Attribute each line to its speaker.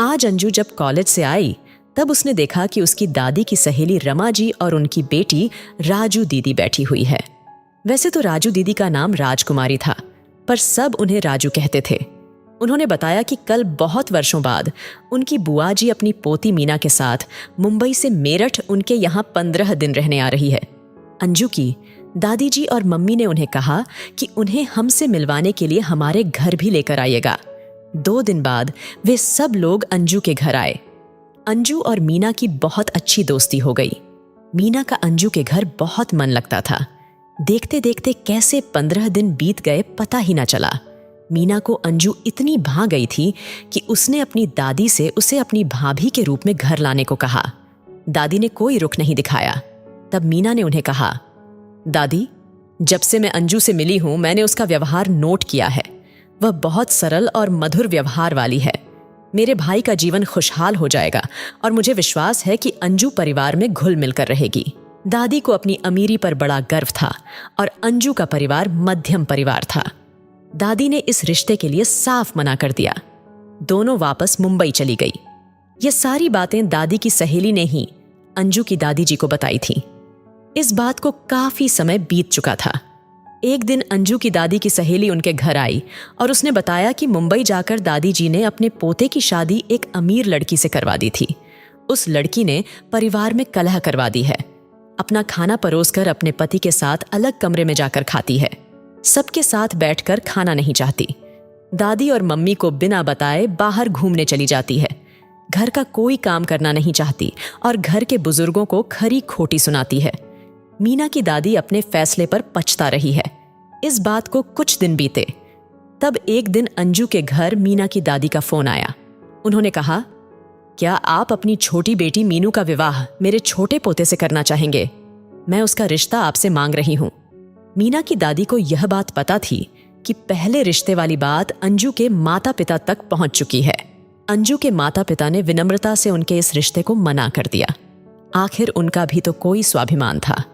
Speaker 1: आज अंजू जब कॉलेज से आई तब उसने देखा कि उसकी दादी की सहेली रमा जी और उनकी बेटी राजू दीदी बैठी हुई है। वैसे तो राजू दीदी का नाम राजकुमारी था, पर सब उन्हें राजू कहते थे। उन्होंने बताया कि कल बहुत वर्षों बाद उनकी बुआ जी अपनी पोती मीना के साथ मुंबई से मेरठ उनके यहाँ 15 दिन रहने आ रही है। अंजू की दादी जी और मम्मी ने उन्हें कहा कि उन्हें हमसे मिलवाने के लिए हमारे घर भी लेकर आइएगा। 2 दिन बाद वे सब लोग अंजू के घर आए। अंजू और मीना की बहुत अच्छी दोस्ती हो गई। मीना का अंजू के घर बहुत मन लगता था। देखते देखते कैसे 15 दिन बीत गए पता ही ना चला। मीना को अंजू इतनी भा गई थी कि उसने अपनी दादी से उसे अपनी भाभी के रूप में घर लाने को कहा। दादी ने कोई रुख नहीं दिखाया। तब मीना ने उन्हें कहा, दादी, जब से मैं अंजू से मिली हूं मैंने उसका व्यवहार नोट किया है। वह बहुत सरल और मधुर व्यवहार वाली है। मेरे भाई का जीवन खुशहाल हो जाएगा और मुझे विश्वास है कि अंजू परिवार में घुल मिलकर रहेगी। दादी को अपनी अमीरी पर बड़ा गर्व था और अंजू का परिवार मध्यम परिवार था। दादी ने इस रिश्ते के लिए साफ मना कर दिया। दोनों वापस मुंबई चली गई। ये सारी बातें दादी की सहेली ने ही अंजू की दादी जी को बताई थी। इस बात को काफी समय बीत चुका था। एक दिन अंजू की दादी की सहेली उनके घर आई और उसने बताया कि मुंबई जाकर दादी जी ने अपने पोते की शादी एक अमीर लड़की से करवा दी थी। उस लड़की ने परिवार में कलह करवा दी है। अपना खाना परोसकर अपने पति के साथ अलग कमरे में जाकर खाती है। सबके साथ बैठकर खाना नहीं चाहती। दादी और मम्मी को बिना बताए बाहर घूमने चली जाती है। घर का कोई काम करना नहीं चाहती और घर के बुजुर्गों को खरी खोटी सुनाती है। मीना की दादी अपने फैसले पर पछता रही है। इस बात को कुछ दिन बीते। तब एक दिन अंजू के घर मीना की दादी का फोन आया। उन्होंने कहा, क्या आप अपनी छोटी बेटी मीनू का विवाह मेरे छोटे पोते से करना चाहेंगे? मैं उसका रिश्ता आपसे मांग रही हूं। मीना की दादी को यह बात पता थी कि पहले रिश्ते वाली बात अंजू के माता पिता तक पहुंच चुकी है। अंजू के माता पिता ने विनम्रता से उनके इस रिश्ते को मना कर दिया। आखिर उनका भी तो कोई स्वाभिमान था।